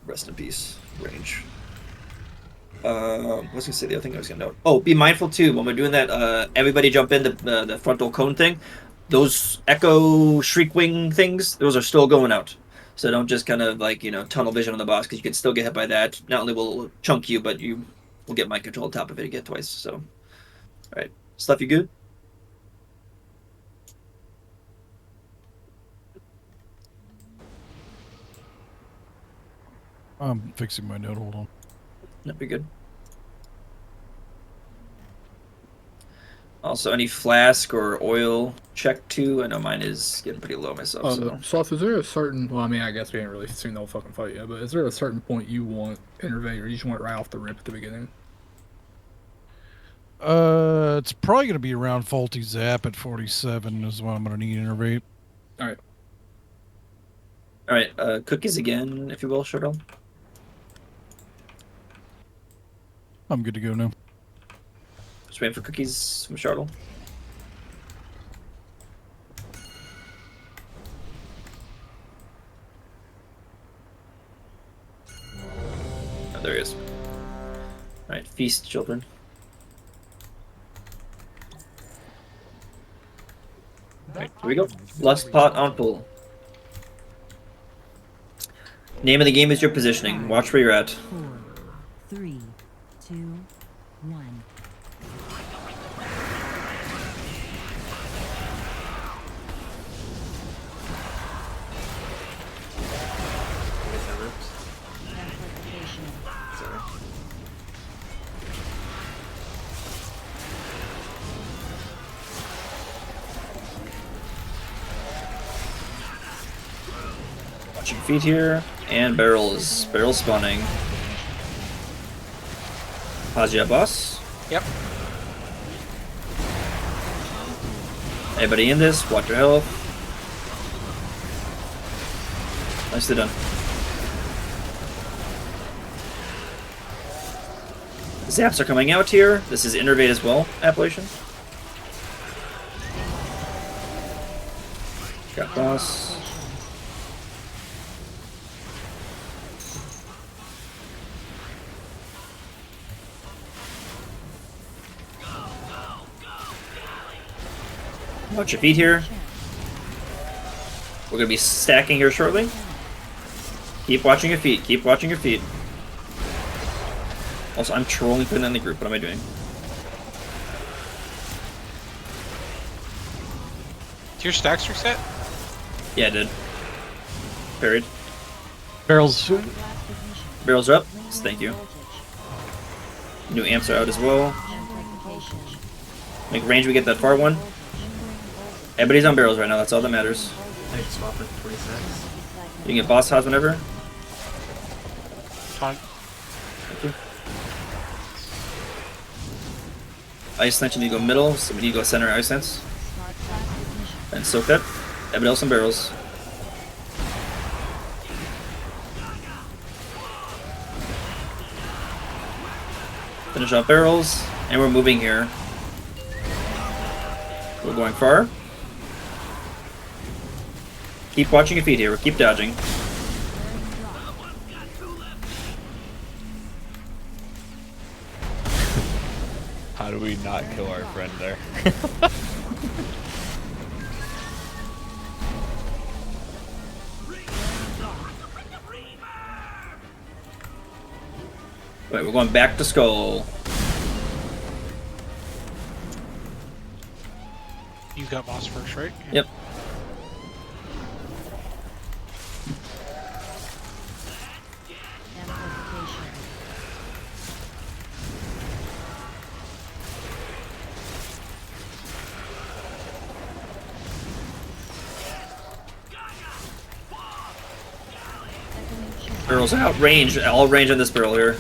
Rest in peace. Range. What was I gonna say? The other thing I was gonna note. Oh, be mindful too when we're doing that. Everybody jump in the frontal cone thing. Those echo shriek wing things. Those are still going out. So don't just kind of like tunnel vision on the boss because you can still get hit by that. Not only will it chunk you, but you will get mind control on top of it again twice. So, all right, stuff you good? I'm fixing my note. Hold on. That'd be good. Also, any flask or oil check too. I know mine is getting pretty low myself. So, Sloth, is there a certain? Well, I mean, I guess we ain't really seen no fucking fight yet. But is there a certain point you want innervate, or you just want it right off the rip at the beginning? It's probably gonna be around faulty zap at 47 is what I'm gonna need innervate. All right. all right. Cookies again, if you will, Shuttle. I'm good to go now. Just waiting for cookies from Shuttle. Oh, there he is. All right, feast, children. All right, here we go. Lust pot on full. Name of the game is your positioning. Watch where you're at. 4, 3, 2, 1. Watching feet here, and barrels. Barrel spawning. Pause ya, boss. Yep. Everybody in this, watch your health. Nicely done. Zaps are coming out here. This is innervate as well, appellation. Got boss. Watch your feet here. We're gonna be stacking here shortly. Keep watching your feet. Keep watching your feet. Also, I'm trolling putting in the group. What am I doing? Did your stacks reset? Yeah, I did. Parried. Barrels. Barrels are up. So thank you. New amps are out as well. Make range we get that far one. Everybody's on barrels right now. That's all that matters. I can swap it for 26. You can get boss house whenever. Taunt. Thank you. Ice Lynch, you need to go middle, so we need to go center Ice Lance. And soak that. Everybody else on barrels. Finish off barrels, and we're moving here. We're going far. Keep watching your feet here. We'll keep dodging. How do we not kill our friend there? Wait, we're going back to Skull. You got boss first, right? Yep. Barrel's out. Range. All range on this barrel here.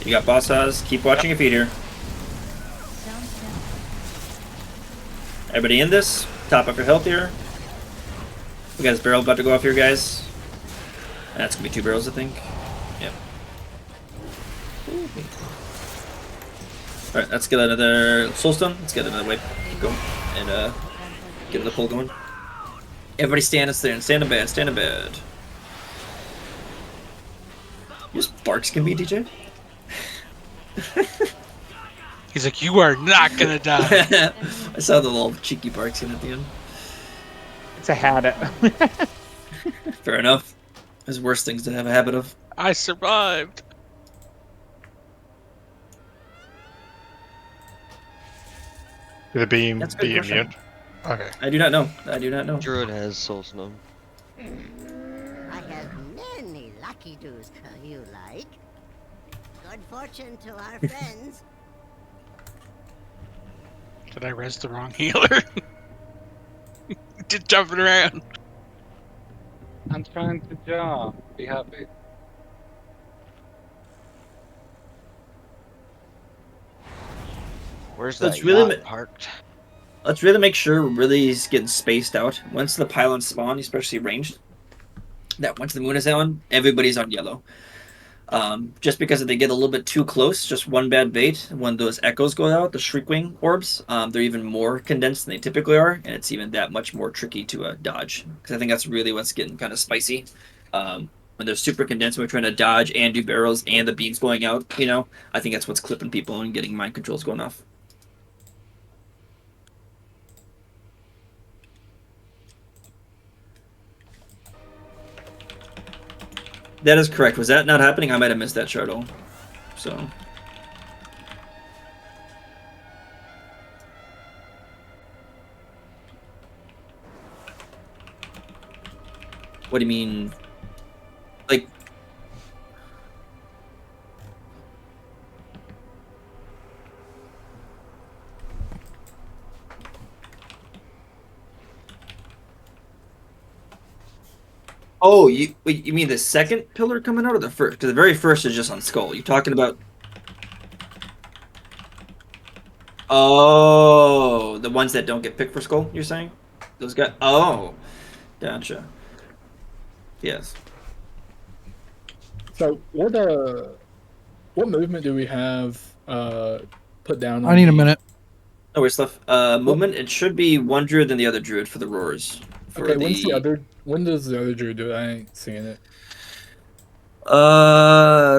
You got boss house. Keep watching your feet here. Everybody in this. Top up your health here. We got this barrel about to go off here, guys. That's gonna be 2 barrels, I think. Yep. Alright, let's get another soulstone. Let's get another wave. Keep going. And get the pull going. Everybody stand and stand in bed, stand in bed. You just barks can be, DJ? He's like, you are not gonna die. I saw the little cheeky barks in at the end. It's a habit. Fair enough. There's worse things to have a habit of. I survived. Could it be That's a good question. immune? Okay. I do not know. I do not know. Druid has Soul Snow. I have many lucky doos you like. Good fortune to our friends. Did I res the wrong healer? Just jumping around. I'm trying to jump. Be happy. Where's Let's that really yacht parked? Let's really make sure we're really getting spaced out. Once the pylons spawn, especially ranged, that once the moon is on, everybody's on yellow. Just because if they get a little bit too close, just one bad bait, when those echoes go out, the Shriekwing orbs, they're even more condensed than they typically are, and it's even that much more tricky to dodge. Because I think that's really what's getting kind of spicy. When they're super condensed, we're trying to dodge and do barrels and the beams going out, you know, I think that's what's clipping people and getting mind controls going off. That is correct. Was that not happening? I might have missed that shuttle. So. What do you mean? Like. Oh, you mean the second pillar coming out or the first? Because the very first is just on Skull. You're talking about... Oh, the ones that don't get picked for Skull, you're saying? Those guys... Oh, gotcha. Yes. So what movement do we have put down? I need a minute. No worries, stuff. Movement, it should be one druid than the other druid for the roars. Okay, when does the other druid do it? I ain't seeing it. I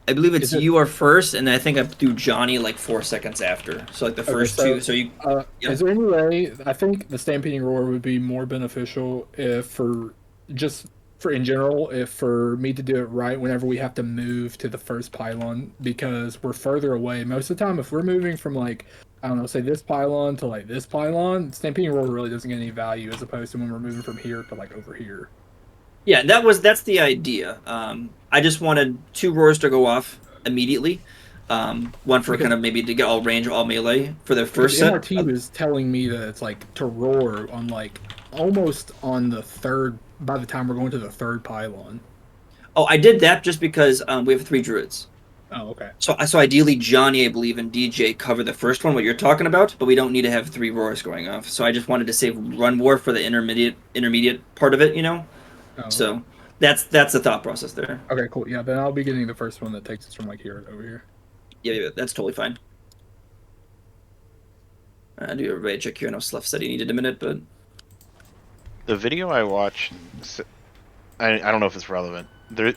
believe it's you are first, and I think I do Johnny like 4 seconds after. So like the first two. So you. Yep. Is there any way? I think the Stampeding Roar would be more beneficial if in general, if for me to do it right whenever we have to move to the first pylon, because we're further away. Most of the time, if we're moving from like, I don't know, say this pylon to like this pylon, Stampeding Roar really doesn't get any value as opposed to when we're moving from here to like over here. Yeah, that's the idea. I just wanted 2 roars to go off immediately. One for kind of maybe to get all range, all melee for their first set. MRT was telling me that it's like to roar on like almost on the third, by the time we're going to the third pylon. Oh, I did that just because we have 3 druids. Oh, okay. So ideally, Johnny, I believe, and DJ cover the first one, what you're talking about, but we don't need to have 3 roars going off. So I just wanted to save run war for the intermediate part of it, you know. Oh, so okay. that's the thought process there. Okay, cool. Yeah, then I'll be getting the first one that takes us from like here to over here. Yeah, that's totally fine. I do a raid check here. I know Sluff said he needed a minute, but The video I watched, I don't know if it's relevant.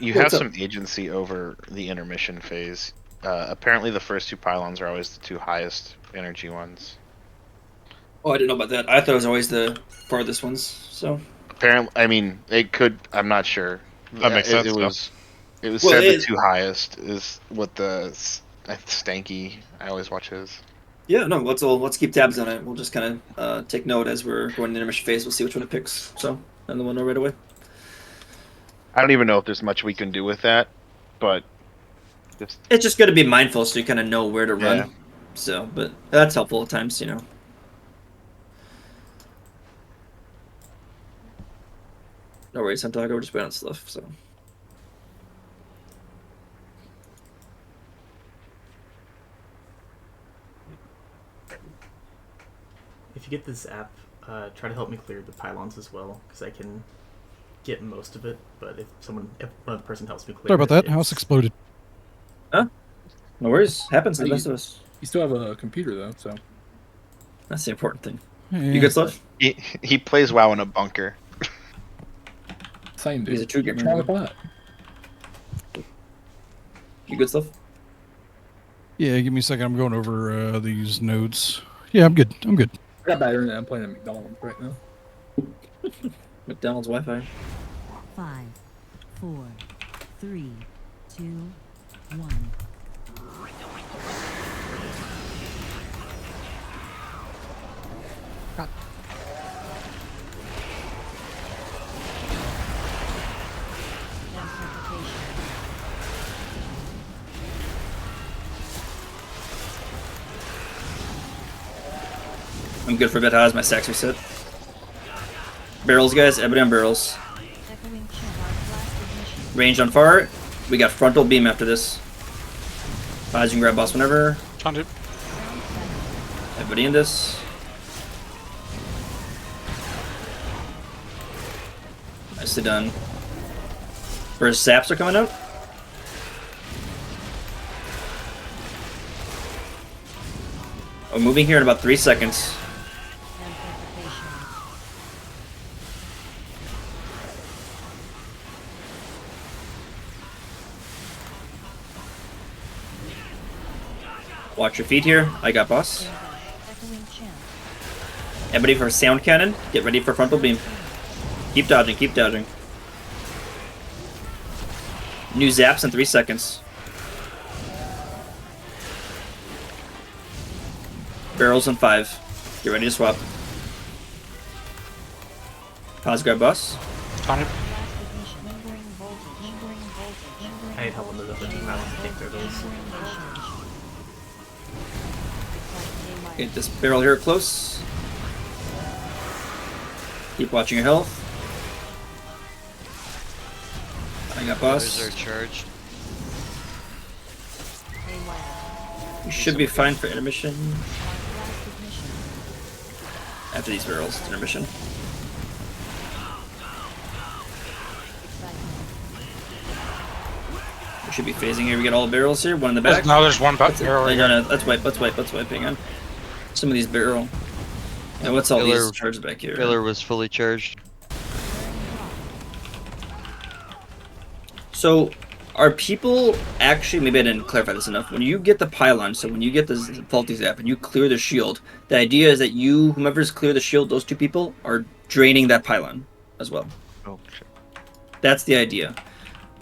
You have some agency over the intermission phase. Apparently the first 2 pylons are always the 2 highest energy ones. Oh, I didn't know about that. I thought it was always the farthest ones. So Apparently, I mean, it could. I'm not sure. That makes sense. It was Well, said the 2 highest is what the Stanky. I always watch his. yeah, no, let's keep tabs on it. We'll just kind of take note as we're going to the intermission phase. We'll see which one it picks. So then we'll know right away. I don't even know if there's much we can do with that, but It's just got to be mindful so you kind of know where to run. Yeah. So, but that's helpful at times, you know. No worries, I'm talking. We're just waiting on stuff. So. If you get this app, try to help me clear the pylons as well, because I can get most of it. But if one other person helps me clear, Sorry about it, that. House exploded. Huh? No worries. Happens to the You- best of us. You still have a computer though, so That's the important thing. You good stuff? He plays WoW in a bunker. Same dude. He's a true What's gamer. wrong with that? You good stuff? Yeah, give me a second. I'm going over these notes. Yeah, I'm good. I'm good. I got bad internet. I'm playing at McDonald's right now. McDonald's Wi-Fi. 5, 4, 3, 2, 1. I'm good for a bit. How's my stacks reset? Barrels, guys. Everybody on barrels. Range on far. We got frontal beam after this. You can grab boss whenever. Found it. Everybody in this. Nicely done. First saps are coming out. We're moving here in about 3 seconds. Watch your feet here. I got boss. Everybody for sound cannon. Get ready for frontal beam. Keep dodging, keep dodging. New zaps in 3 seconds. Barrels in 5. Get ready to swap. Pause, grab boss. Found it. I need help on those other two pylons to take through those. Get this barrel here close. Keep watching your health. I got boss. Those are charged. You should be fine for intermission. After these barrels, it's intermission. We should be phasing here. We get all the barrels here. One in the back. Now there's one barrel right No, here. no, let's wipe. Hang on. Some of these barrel. And what's all these charges back here? Pillar was fully charged. So, are people actually, maybe I didn't clarify this enough, when you get the pylon, so when you get the faulty zap and you clear the shield, the idea is that you, whomever's clear the shield, those two people, are draining that pylon as well. Oh shit. That's the idea.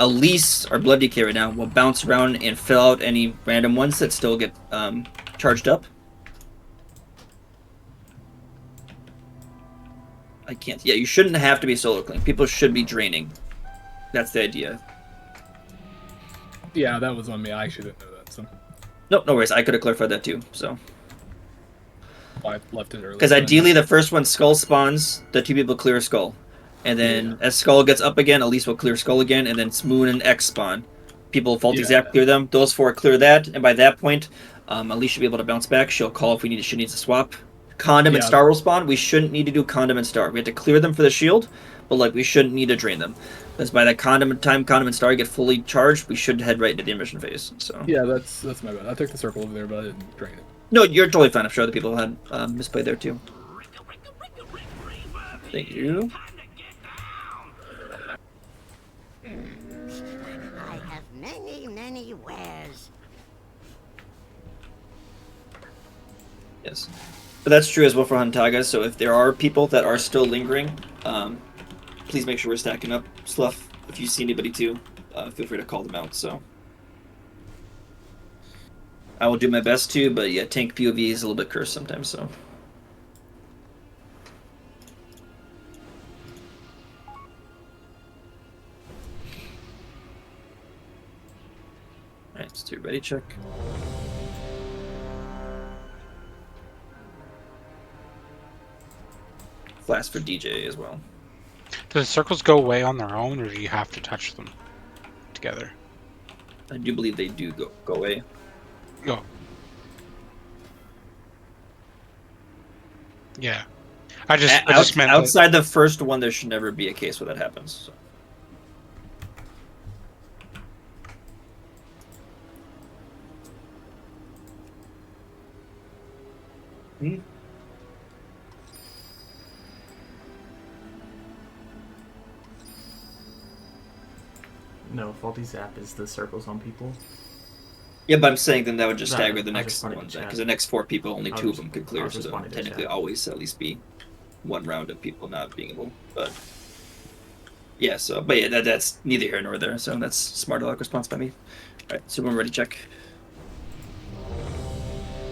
Elise, our blood DK right now, will bounce around and fill out any random ones that still get charged up. I can't. Yeah, you shouldn't have to be solo clean. People should be draining. That's the idea. Yeah, that was on me. I actually didn't know that, so Nope, no worries. I could have clarified that too. So, I left it early. because ideally the first one skull spawns, the two people clear skull, and then as skull gets up again, Elise will clear skull again, and then Moon and X spawn. People faulty zap clear them. Those four clear that, and by that point, Elise should be able to bounce back. She'll call if she needs to swap. Condom and Star will spawn. We shouldn't need to do Condom and Star. We have to clear them for the shield, but like we shouldn't need to drain them. Because by that Condom and Star get fully charged, we should head right into the intermission phase. So yeah, that's my bad. I took the circle over there, but I didn't drain it. no, you're totally fine. I'm sure other people had misplayed there too. Thank you. I have many wares. Yes. But that's true as well for Huntagas, so if there are people that are still lingering, please make sure we're stacking up Slough. If you see anybody too, feel free to call them out, so. I will do my best to, but yeah, tank POV is a little bit cursed sometimes, so. Alright, let's do ready check. Flash for DJ as well. Do the circles go away on their own, or do you have to touch them together? I do believe they do go away. Go. Yeah. I just meant outside the first one, there should never be a case where that happens. So. No, faulty zap is the circles on people. Yeah, but I'm saying then that would just No, stagger the I was next responding one to because chat. the next 4 people, only I was 2 of just- them could I clear, was so responding to technically chat. always at least be 1 round of people not being able. But yeah, so but yeah, that's neither here nor there. So that's smart aleck response by me. All right, so we're ready. Check.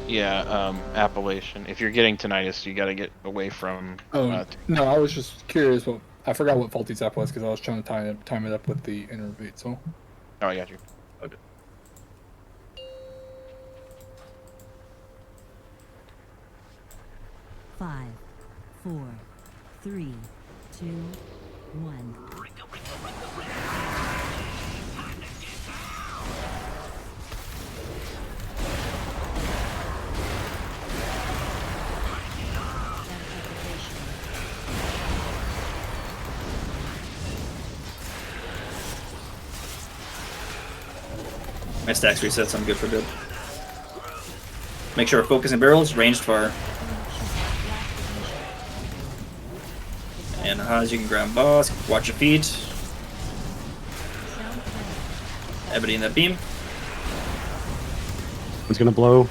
Yeah, Appellation. If you're getting tinnitus, you got to get away from. Oh no, I was just curious. Well, I forgot what faulty zap was because I was trying to time it up with the innervate. So Oh, I got you. Okay. 5, 4, 3, 2, 1. My stacks resets. I'm good for good. Make sure we're focusing barrels, ranged far. And as you can grab boss, watch your feet. Everybody in that beam. It's gonna blow.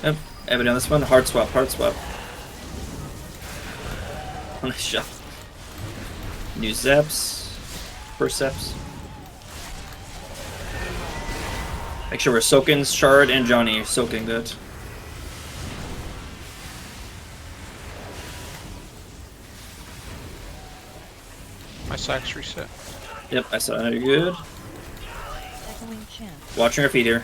Yep. Everybody on this one. Hard swap, hard swap. Nice shot. New zaps. First zaps. Make sure we're soaking Shard and Johnny. You're soaking good. My sack's reset. Yep, I saw that. You're good. Watching our feet here.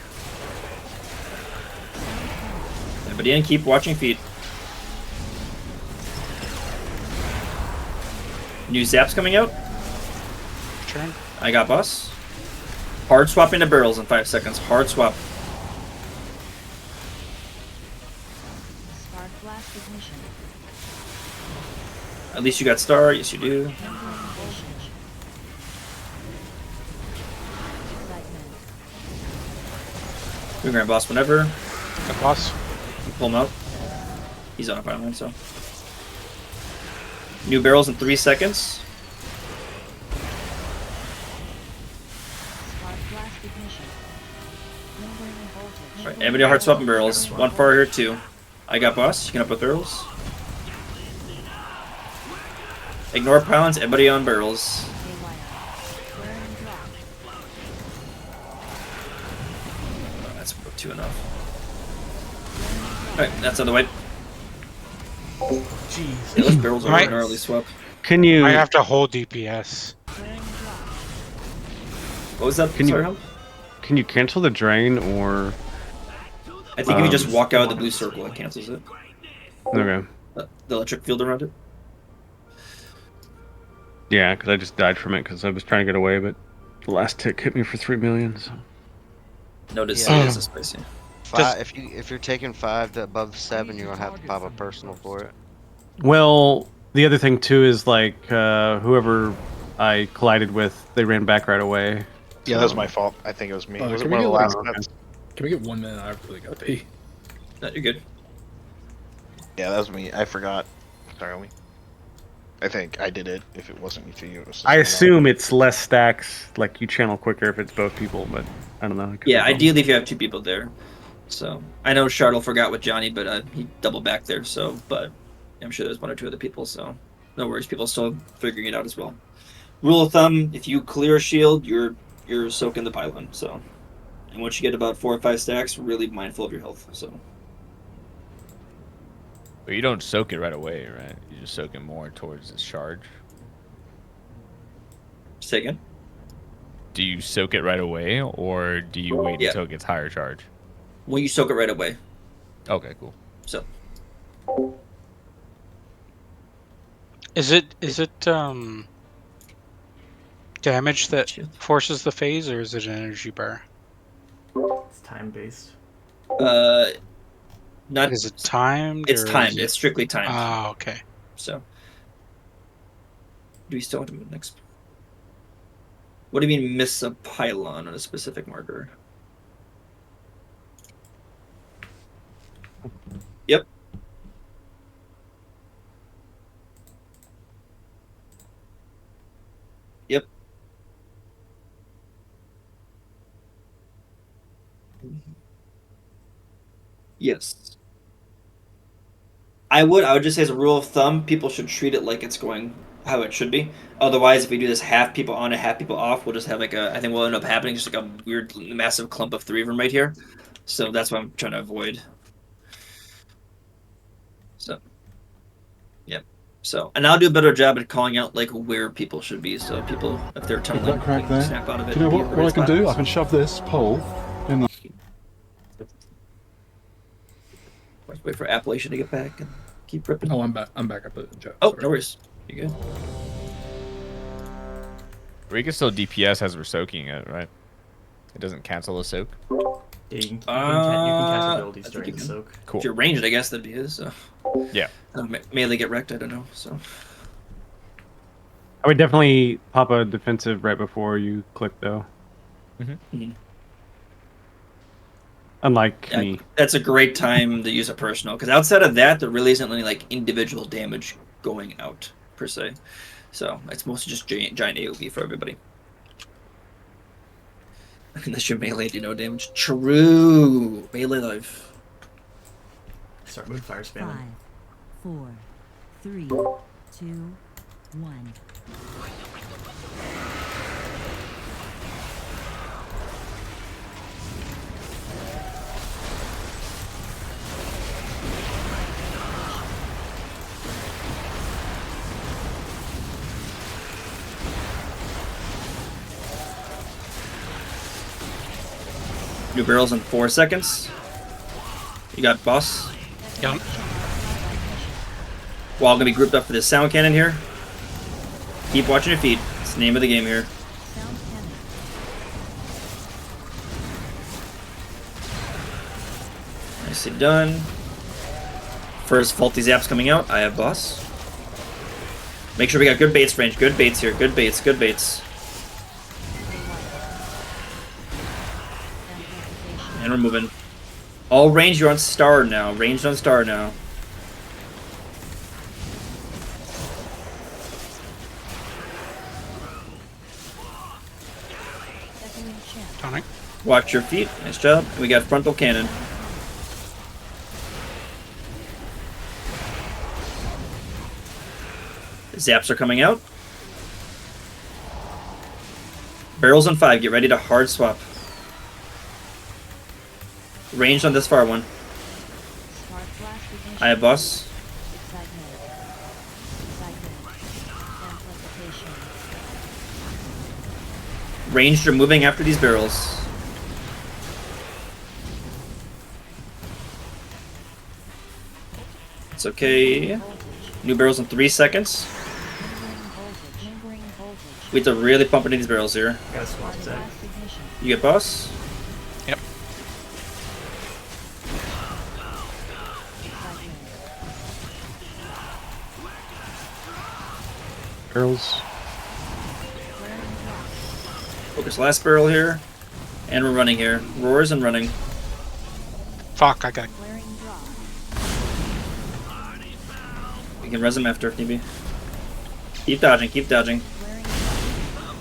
Everybody in, keep watching feet. New zaps coming out. Turn. I got boss. Hard swap into barrels in 5 seconds. Hard swap. Spark blast ignition. At least you got star. Yes, you do. We can grab boss whenever. Got boss. Pull him out. He's on a pipeline, so. New barrels in 3 seconds. Spark blast ignition. Lingering voltage. Alright, everybody hard swapping barrels. 1 far here, 2. I got boss. You can up with barrels. Ignore pylons. Everybody on barrels. Oh, that's 2 enough. Alright, that's on the way. Jeez. Yeah, those barrels are Right. an early swap. Can you? I have to hold DPS. What was that? Can Sorry, you? Hum? Can you cancel the drain or? I think if you just walk out of the blue circle, it cancels it. Okay. The electric field around it. Yeah, because I just died from it because I was trying to get away, but the last tick hit me for 3 million. So. Notice Yeah. it is a spicy. If you're taking 5 to above 7, you're gonna have to pop a personal for it. Well, the other thing too is like whoever I collided with, they ran back right away. Yeah, that was my fault. I think it was me. Was it can one we of the get, last okay. bets? can we get 1 minute? I really gotta pee. No, you're good. Yeah, that was me. I forgot. Sorry, me. I think I did it. If it wasn't me to you, it was I someone assume it's less stacks, like you channel quicker if it's both people, but I don't know. It could be Yeah, wrong. ideally if you have 2 people there. So I know Shardle forgot with Johnny, but he doubled back there. So, but I'm sure there's 1 or 2 other people. So no worries. People are still figuring it out as well. Rule of thumb: if you clear a shield, you're soaking the pylon. So, and once you get about 4 or 5 stacks, really mindful of your health. So. But you don't soak it right away, right? You just soak it more towards its charge. Say again. Do you soak it right away, or do you wait Yeah. until it gets higher charge? Well, you soak it right away. Okay, cool. So. Is it damage that forces the phase, or is it an energy bar? It's time based. Not. Is it timed? It's or timed. is it- It's strictly timed. Ah, okay. So. Do we still want to move next? What do you mean miss a pylon on a specific marker? Yep. Yep. Yes. I would just say as a rule of thumb, people should treat it like it's going how it should be. Otherwise, if we do this half people on and half people off, we'll just have like I think we'll end up happening just like a weird massive clump of 3 of them right here. So that's what I'm trying to avoid. So, yeah. So, and I'll do a better job at calling out like where people should be. So people, if they're tunneling, that crack they can there? snap out of it. Do you know and be what in I the can right do? I spot. can shove this pole in the... Wait for Appalachian to get back and keep ripping. Oh, I'm back. I'm back up at Joe. Oh, Sorry. no worries. You good? We can still DPS as we're soaking it, right? It doesn't cancel the soak. Yeah, you can cast abilities I think during you the can. soak. Cool. If you're ranged, I guess that'd be his. So. Yeah. Melee get wrecked. I don't know. So. I would definitely pop a defensive right before you click, though. Mhm. Unlike Yeah, me. that's a great time to use a personal because outside of that, there really isn't any like individual damage going out per se. So it's mostly just giant AoE for everybody. Unless you're melee, do no damage. True melee life. Start moonfire spamming. 5, 4, 3, 2, 1. New barrels in 4 seconds. You got boss. Yep. We're all gonna be grouped up for this sound cannon here. Keep watching your feet. It's the name of the game here. Sound cannon. Nicely done. First faulty zaps coming out. I have boss. Make sure we got good baits range. Good baits here. Good baits. Good baits. And we're moving. All range, you're on star now. Ranged on star now. Tonic. Watch your feet. Nice job. And we got frontal cannon. Zaps are coming out. Barrels on 5. Get ready to hard swap. Ranged on this far one. Smart flash ignition. I have boss. Excitement. Amplification. Ranged are moving after these barrels. It's okay. New barrels in 3 seconds. Lingering voltage. We have to really pump into these barrels here. Gotta swap Zach. Flash ignition. You get boss. Yep. Barrels. Focus last barrel here. And we're running here. Roars and running. Fuck, I got Glaring drop. We can res them after if need be. Keep dodging, keep dodging. Glaring drop.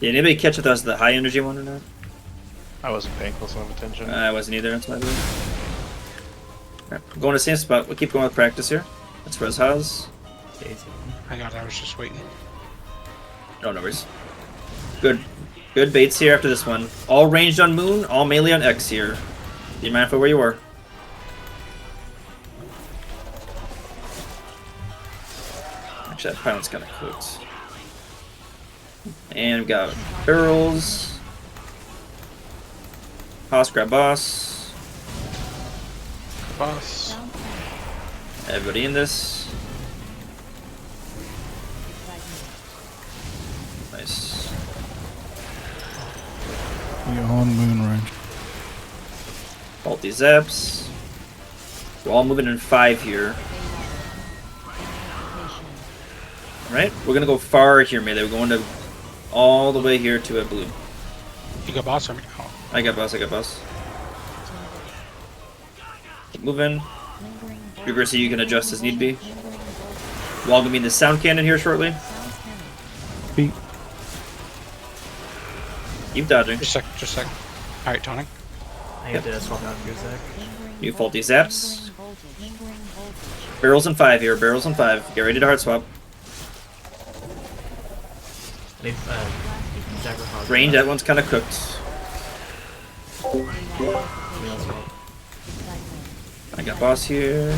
Did anybody catch if that was the high energy one or not? I wasn't paying close enough attention. I wasn't either, that's my bad. Alright, we're going to the same spot. We'll keep going with practice here. That's res Haas. I got it. I was just waiting. Oh, no worries. Good. Good baits here after this one. All ranged on Moon, all melee on X here. Be mindful where you were. Actually, that pilot's kind of cooked. And we've got barrels. Haas, grab boss. Boss. Everybody in this. Nice. Yeah, on moon range. Faulty zaps. We're all moving in 5 here. Alright, we're gonna go far here, melee. We're going to all the way here to a blue. You got boss or me? Oh. I got boss, I got boss. Keep moving. Reverse, you can adjust as need be. We're all gonna be in the sound cannon here shortly. Feet. Keep dodging. Just a sec, just a sec. Alright, Tony. I had to swap out here, Zach. New faulty zaps. Barrels in 5 here. Barrels in 5. Get ready to hard swap. I need Jagger Hog. Range, that one's kind of cooked. I got boss here.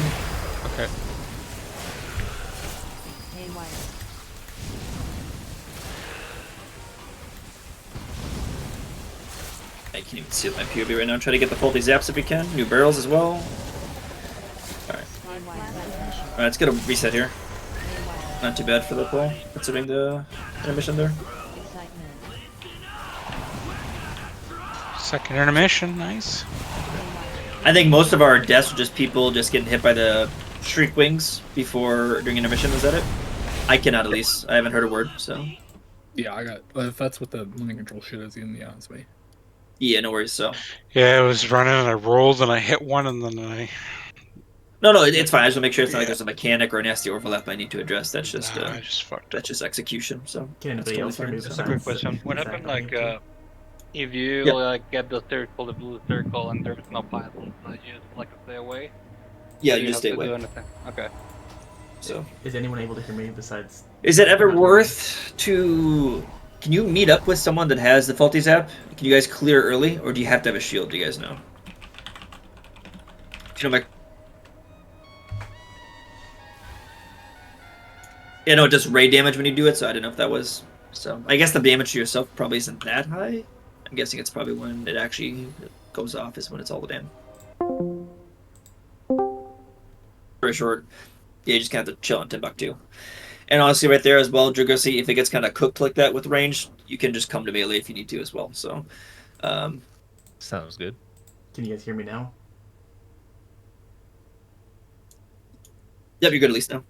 Okay. I can't even see my POV right now. Try to get the faulty zaps if we can. New barrels as well. Alright. Alright, let's get a reset here. Not too bad for the pull, considering the intermission there. Second intermission, nice. I think most of our deaths are just people just getting hit by the shriek wings before during intermission. Is that it? I cannot, at least. I haven't heard a word, so. Yeah, I got. If that's what the moving control shit is, then yeah, it's me. Yeah, no worries. So. Yeah, I was running and I rolled and I hit one and then I. No, it's fine. I just want to make sure it's not like there's a mechanic or a nasty overlap I need to address. That's just I just fucked that's just execution. So. Can that's anybody totally else fine. remove So. Just a quick question. What happened, like, if you get the circle, the blue circle, and there's no pylon, you just like stay away? Yeah, Do you just stay have to away. do anything? Okay. So. Is anyone able to hear me besides? Is it ever worth to? Can you meet up with someone that has the faulty zap? Can you guys clear early, or do you have to have a shield? Do you guys know? You know, I know it does raid damage when you do it, so I didn't know if that was. So I guess the damage to yourself probably isn't that high. I'm guessing it's probably when it actually goes off is when it's all in. Very short. Yeah, you just kind of have to chill on Timbuktu. And honestly, right there as well, Dragosi, if it gets kind of cooked like that with range, you can just come to melee if you need to as well. So, sounds good. Can you guys hear me now? Yep, you're good at least now.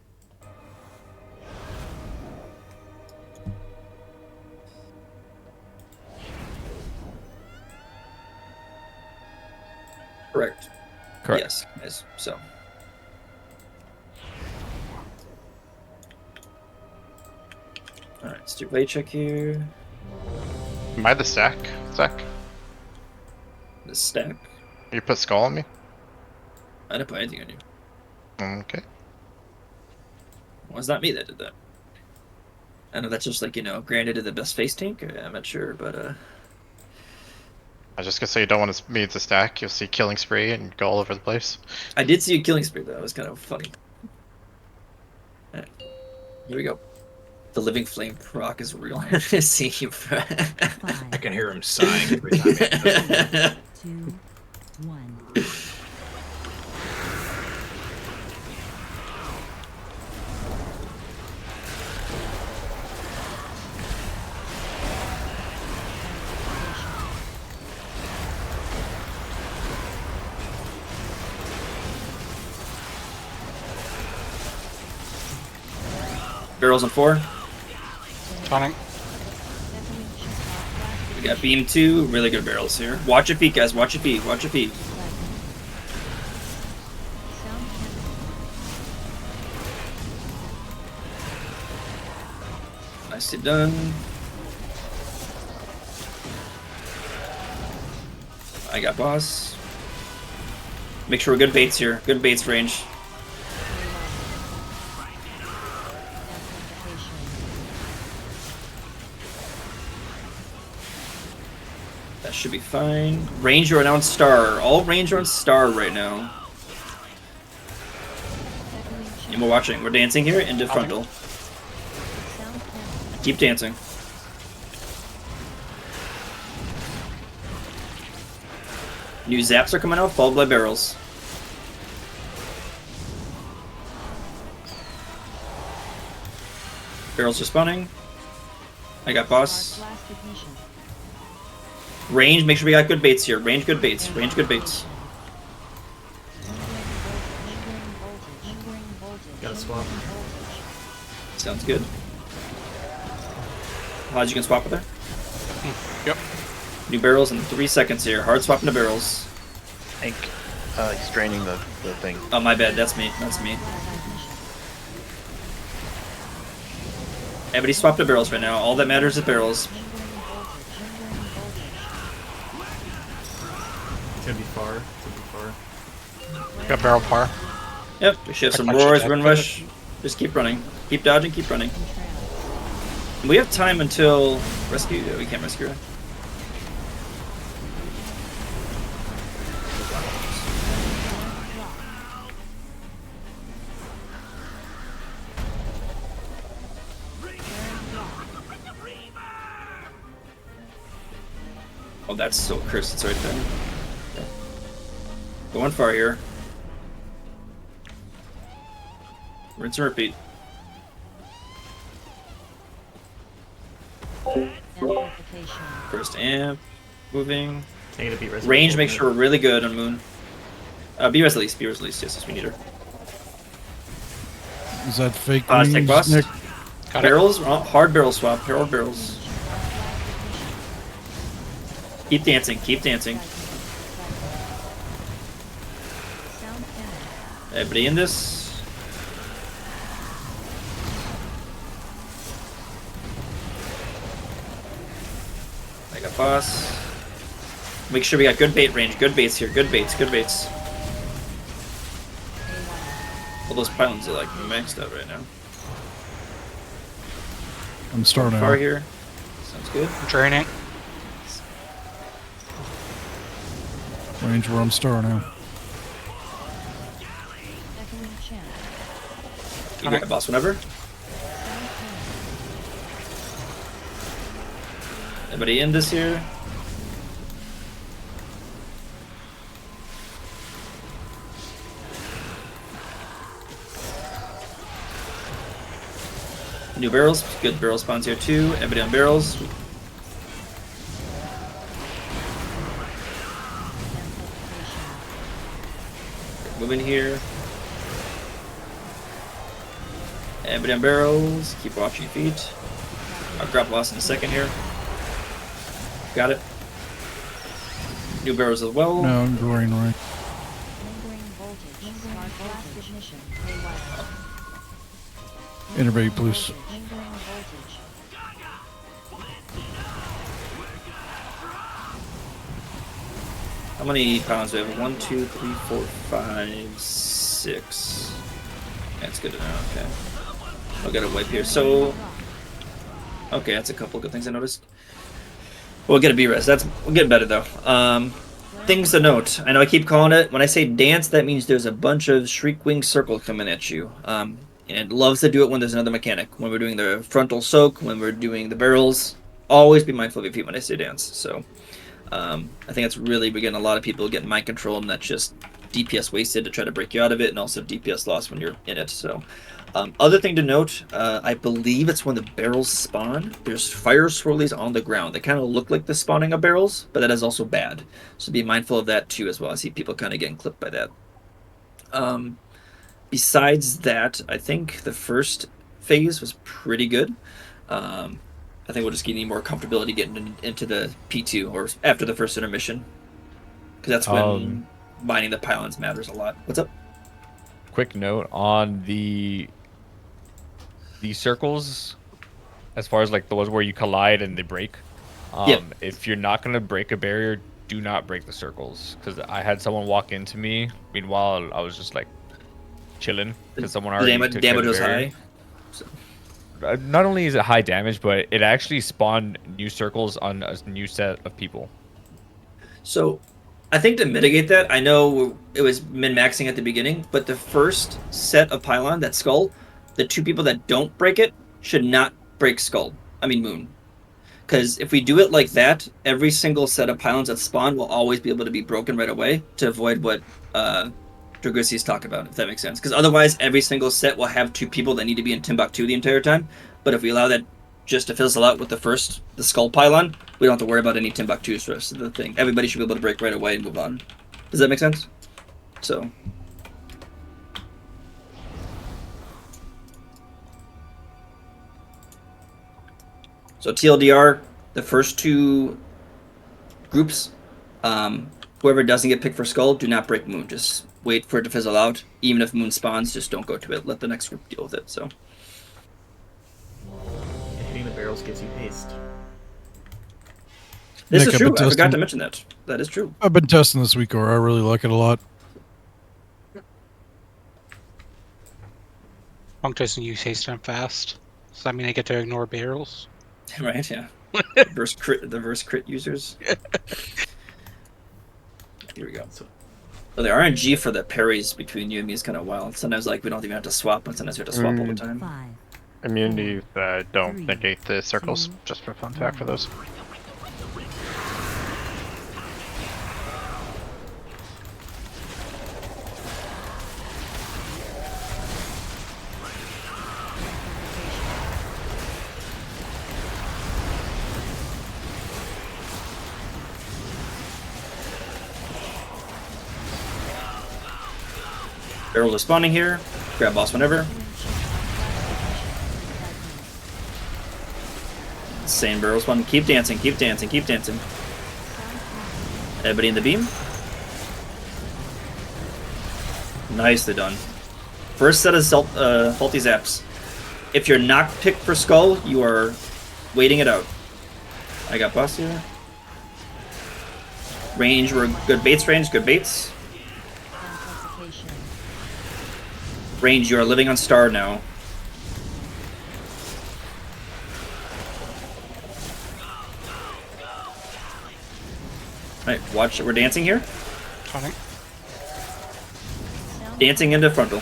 Correct. Correct. Yes, guys. So. Alright, let's do blade check here. Am I the stack, Zach? The stack. You put skull on me? I didn't put anything on you. Okay. Well, it's not me that did that. I know that's just like, granted to the best face tank. I'm not sure, but I was just gonna say you don't want me to stack. You'll see killing spree and go all over the place. I did see a killing spree though. It was kind of funny. Alright. Here we go. The living flame proc is real. See you. I can hear him sighing every time. 2, 1. Barrels on 4. Tonic. We got beam 2. Really good barrels here. Watch your feet, guys. Watch your feet. Watch your feet. Nicely done. I got boss. Make sure we're good baits here. Good baits range. That should be fine. Range are on star. All range are on star right now. And we're watching. We're dancing here into frontal. Keep dancing. New zaps are coming out, followed by barrels. Barrels are spawning. I got boss. Range, make sure we got good baits here. Range, good baits. Range, good baits. Gotta swap. Sounds good. Hodge, you can swap with her? Yep. New barrels in 3 seconds here. Hard swapping to barrels. Hank, he's draining the thing. Oh, my bad. That's me. That's me. Everybody swap to barrels right now. All that matters is barrels. far. It's too far. Got barrel par. Yep, we should have I some punch it roars, dead. run rush. Just keep running. Keep dodging, keep running. We have time until rescue. We can't rescue her. Oh, that's so cursed. It's right there. Okay. Going far here. Rinse and repeat. First amp. Moving. Range, make sure we're really good on Moon. B-res release, yes, we need her. Is that fake Take wings, boss. Nick? Barrels, hard barrel swap, hard barrels. Keep dancing, keep dancing. Everybody in this? Like a boss. Make sure we got good bait range, good baits here, good baits, good baits. All those pylons are like maxed out right now. I'm starting Far out. here. Sounds good. Draining. Range where I'm starting out. You got boss whenever. Anybody in this here? New barrels, good barrel spawns here too. Everybody on barrels. Moving here. Everybody on barrels. Keep watching your feet. I'll grab loss in a second here. Got it. New barrels as well. No, I'm growing right. Innervate, please. How many pounds do we have? 1, 2, 3, 4, 5, 6. That's good to know. Okay. I'll get a wipe here. So, okay, that's a couple good things I noticed. We'll get a B-res. We're getting better though. Things to note. I know I keep calling it. When I say dance, that means there's a bunch of shriek wing circles coming at you. And it loves to do it when there's another mechanic. When we're doing the frontal soak, when we're doing the barrels, always be mindful of your feet when I say dance. So, I think that's really, we're getting a lot of people getting mind control, and that's just DPS wasted to try to break you out of it, and also DPS loss when you're in it. So, other thing to note, I believe it's when the barrels spawn, there's fire swirlies on the ground. They kind of look like the spawning of barrels, but that is also bad. So be mindful of that too as well. I see people kind of getting clipped by that. Besides that, I think the first phase was pretty good. I think we'll just need more comfortability getting into the P2 or after the first intermission, because that's when binding the pylons matters a lot. What's up? Quick note on the circles, as far as like the ones where you collide and they break. If you're not gonna break a barrier, do not break the circles, because I had someone walk into me. Meanwhile, I was just like chilling because someone already took damage the was barrier. high. So. Not only is it high damage, but it actually spawned new circles on a new set of people. So, I think to mitigate that, I know it was min-maxing at the beginning, but the first set of pylon, that skull, the two people that don't break it should not break Moon. Because if we do it like that, every single set of pylons that spawn will always be able to be broken right away to avoid what Dragusi's talking about, if that makes sense. Because otherwise, every single set will have two people that need to be in Timbuktu the entire time. But if we allow that just to fizzle out with the skull pylon, we don't have to worry about any Timbuktus for the rest of the thing. Everybody should be able to break right away and move on. Does that make sense? So. So TLDR, the first two groups, whoever doesn't get picked for skull, do not break Moon. Just wait for it to fizzle out. Even if Moon spawns, just don't go to it. Let the next group deal with it. So. And hitting the barrels gives you haste. This Nick, is I've true. been I forgot to testing- mention that. That is true. I've been testing this week, or I really like it a lot. Punk doesn't use haste and fast. Does that mean I get to ignore barrels? Right, yeah. The verse crit users. Here we go. So the RNG for the parries between you and me is kind of wild. Sometimes like we don't even have to swap, but sometimes we have to swap all the time. Immunities don't negate the circles, just for fun fact for those. Barrels are spawning here. Grab boss whenever. Same barrel spawn. Keep dancing, keep dancing, keep dancing. Everybody in the beam. Nicely done. First set of faulty zaps. If you're not picked for skull, you are waiting it out. I got boss here. Range, we're good baits range, good baits. Range, you are living on star now. Alright, watch it. We're dancing here. Tonic. Dancing into frontal.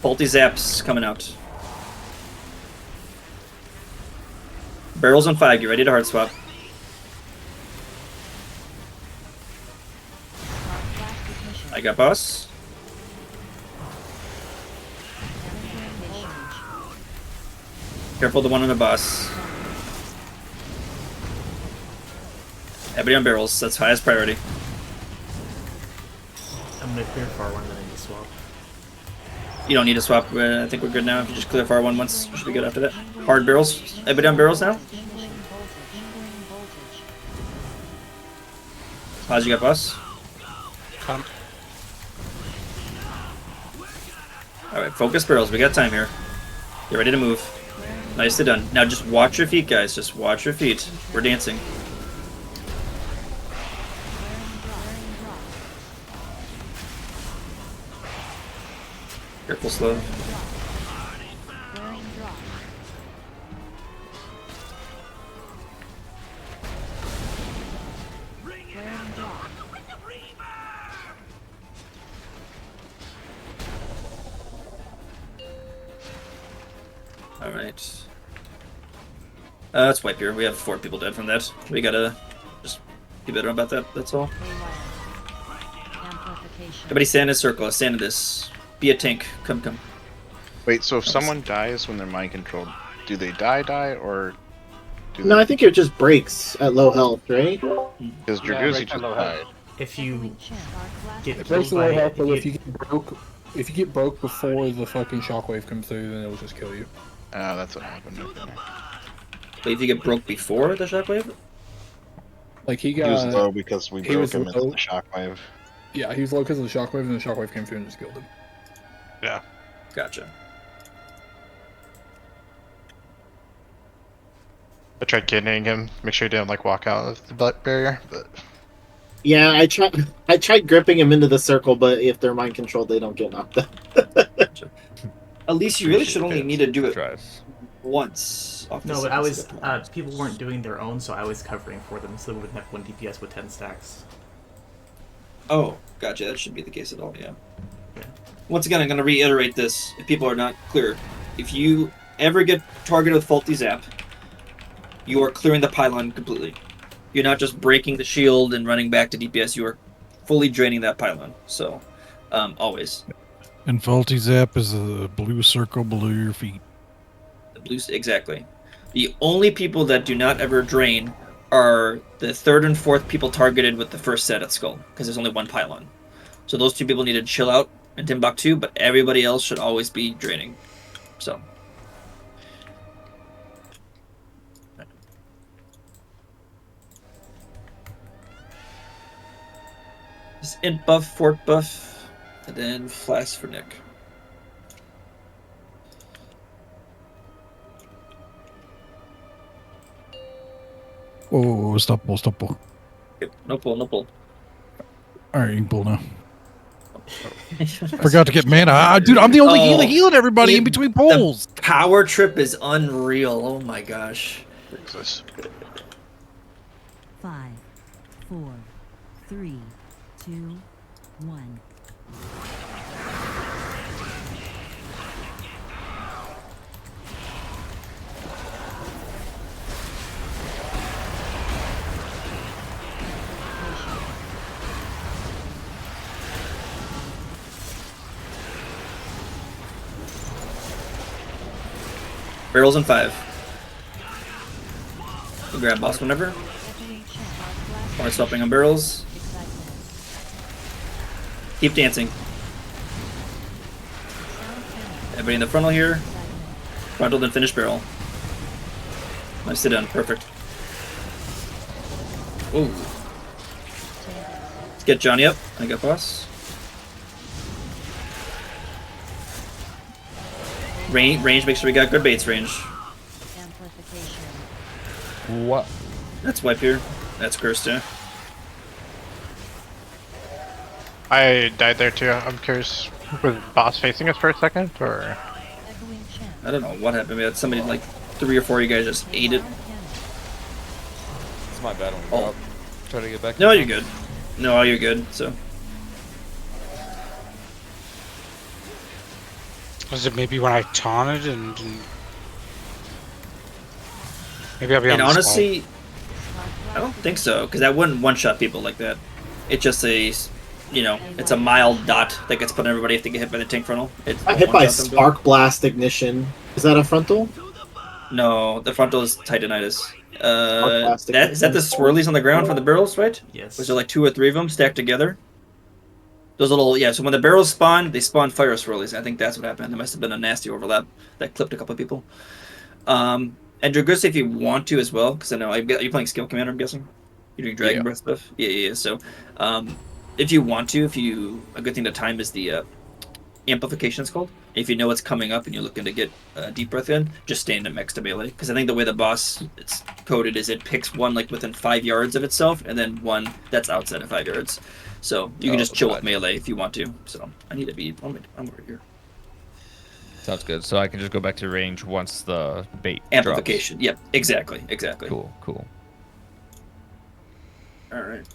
Faulty zaps coming out. Barrels on 5, get ready to hard swap. I got boss. Careful the one on the boss. Everybody on barrels, that's highest priority. I'm gonna clear far one, then I need to swap. You don't need to swap, I think we're good now. If you just clear far one once, you should be good after that. Hard barrels. Everybody on barrels now? How's you got boss? Come. Alright, focus barrels, we got time here. Get ready to move. Nicely done. Now just watch your feet, guys. Just watch your feet. We're dancing. Careful, slow. Alright. Let's wipe here. We have 4 people dead from that. We gotta just be better about that, that's all. Everybody stand in a circle. Stand in this. Be a tank. Come. Wait, so if someone dies when they're mind controlled, do they die, or do No, I think it just breaks at low health, right? Because Draguzi just died. If you get It breaks killed the by low health, but if you get broke before the fucking shockwave comes through, then it'll just kill you. That's what happened. Okay. But if you get broke before the shockwave? Like he He was got low because we broke him into the shockwave. Yeah, he was low because of the shockwave, and the shockwave came through and just killed him. Yeah. Gotcha. I tried kidneying him, make sure he didn't like walk out of the butt barrier, but Yeah, I tried gripping him into the circle, but if they're mind controlled, they don't get knocked out. At least you really should only need to do it tries. once. Off the No, but I was second step. people weren't doing their own, so I was covering for them, so they wouldn't have 1 DPS with 10 stacks. Oh, gotcha. That should be the case at all, yeah. Once again, I'm going to reiterate this if people are not clear. If you ever get targeted with faulty zap, you are clearing the pylon completely. You're not just breaking the shield and running back to DPS, you are fully draining that pylon. So, always. And faulty zap is the blue circle below your feet. The blue, exactly. The only people that do not ever drain are the 3rd and 4th people targeted with the first set at Skull, because there's only 1 pylon. So those 2 people need to chill out in Timbuktu, but everybody else should always be draining. So. Just int buff, fort buff, and then flask for Nick. Oh, stop pull, stop pull. Okay, no pull, no pull. All right, you can pull now. Forgot to get mana. Dude, I'm the only healing everybody in between pulls. The power trip is unreal. Oh my gosh. Jesus. 5, 4, 3, 2, 1. Barrels in 5. You grab boss whenever. Start stopping on barrels. Keep dancing. Everybody in the frontal here. Frontal, then finish barrel. Nice sit down. Perfect. Ooh. Let's get Johnny up. I got boss. Range, make sure we got good baits range. What? That's wipe here. That's cursed too. I died there too. I'm curious, was boss facing us for a second, or? I don't know what happened. We had somebody, like 3 or 4 of you guys just ate it. It's my bad when we go up. Try to get back. No, you're good. No, you're good. So. Was it maybe when I taunted and maybe I'll be on And the honestly, I don't think so, because that wouldn't one-shot people like that. It's just a, you know, it's a mild dot that gets put on everybody if they get hit by the tank frontal. It's I hit by Spark Blast Ignition. Is that a frontal? No, the frontal is Titanitis. Blast Is that the swirlies on the ground from the barrels, right? Yes. Was there like 2 or 3 of them stacked together? Those little, yeah, so when the barrels spawn, they spawn fire swirlies. I think that's what happened. There must have been a nasty overlap that clipped a couple of people. And Dragusa, if you want to as well, because I know, are you playing Skill Commander, I'm guessing? You're doing Dragon Breath stuff? Yeah. So, if you want to, a good thing to time is the amplification, it's called. If you know what's coming up and you're looking to get deep breath in, just stand at max to melee. Because I think the way the boss it's coded is it picks one like within 5 yards of itself, and then one that's outside of 5 yards. So you can just chill with melee if you want to. So I need to be. I'm over here. Sounds good. So I can just go back to range once the bait Amplification. drops. Yep. Exactly. Cool. All right.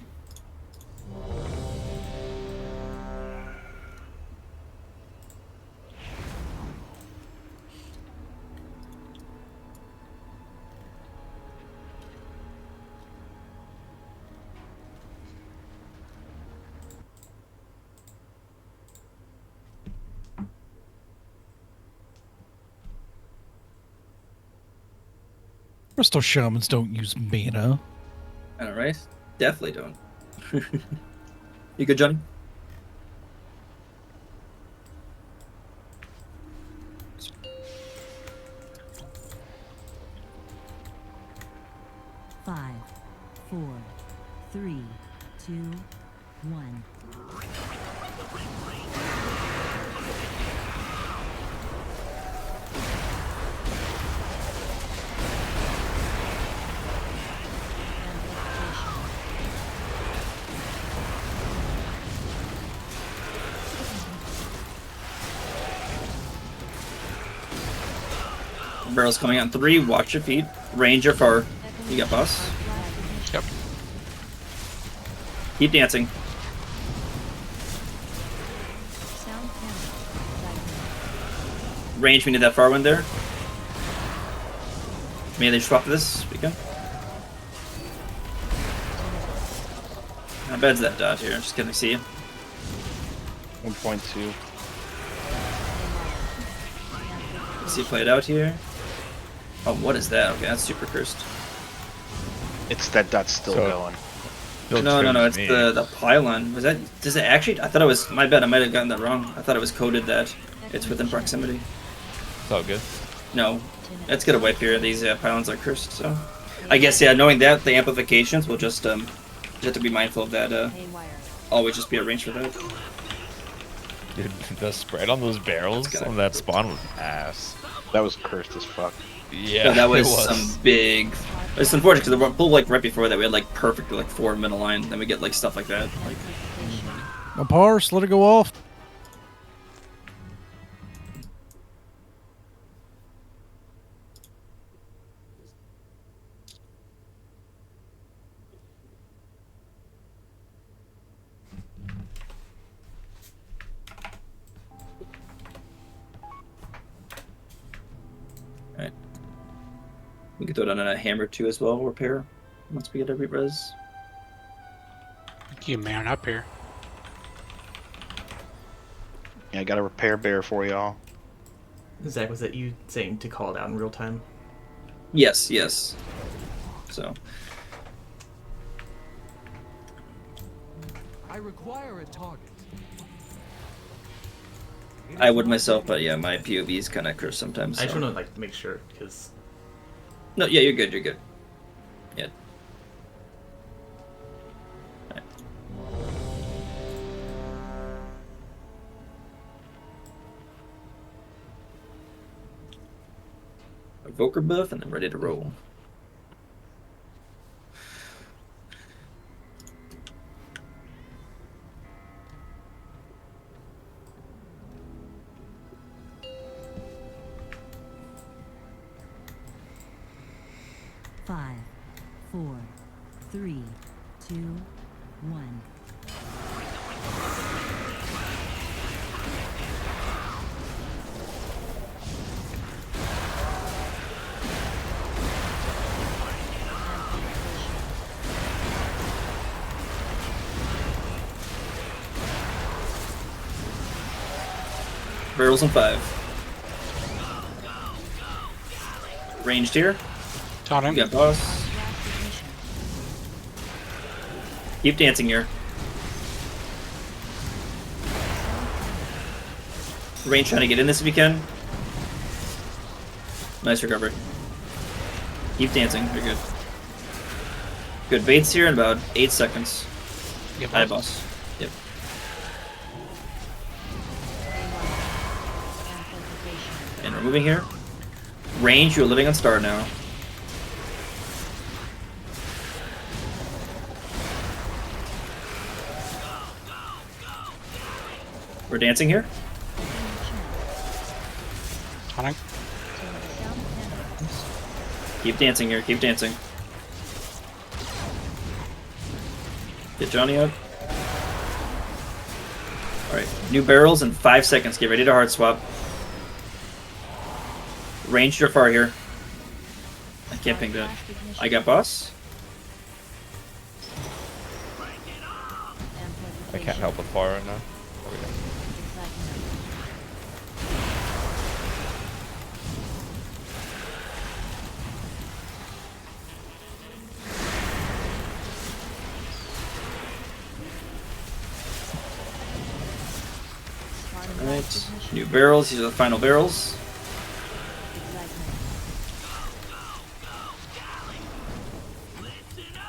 Crystal Shamans don't use mana. All right. Definitely don't. You good, Johnny? Five, 4, 3, 2, 1. Barrel's coming on 3. Watch your feet. Range or far. You got boss. Yep. Keep dancing. Range, we need that far one there. May they swap this weekend? How bad's that dot here? Just gonna see you. 1.2. Let's see, play it out here. Oh, what is that? Okay, that's super cursed. It's that dot's still going. No, it's the pylon. Was that? Does it actually? I thought it was. My bad. I might have gotten that wrong. I thought it was coded that it's within proximity. It's all good. No, let's get a wipe here. These pylons are cursed, so I guess knowing that the amplifications will just have to be mindful of that. Always just be at range for that. Dude, the spread on those barrels on that spawn was ass. That was cursed as fuck. Yeah, So that was it was some big It's unfortunate because the pull like right before that we had like perfect like 4 middle line. Then we get like stuff like that. Like A parse, let it go off. Alright. We can throw down a hammer too as well, repair. Once we get every res. You man up here. Yeah, I got a repair bear for y'all. Zach, was that you saying to call it out in real time? Yes, yes. So I require a target. I would myself, but yeah, my POV is kind of cursed sometimes. I just so. want to like make sure because. No, yeah, you're good. You're good. Yeah. Right. Evoker buff, and then ready to roll. Five, 4, 3, 2, 1. Barrels in 5. Ranged here. Taught him. You got boss. Keep dancing here. Range trying to get in this if you can. Nice recovery. Keep dancing. You're good. Good baits here in about 8 seconds. Yep. Hi, boss. Yep. And we're moving here. Range, you're living on star now. We're dancing here. Taught him. Keep dancing here, keep dancing. Get Johnny up. Alright, new barrels in 5 seconds. Get ready to hard swap. Ranged or far here. I can't ping that. I got boss. I can't help with far right now. There we go. Alright, new barrels. These are the final barrels.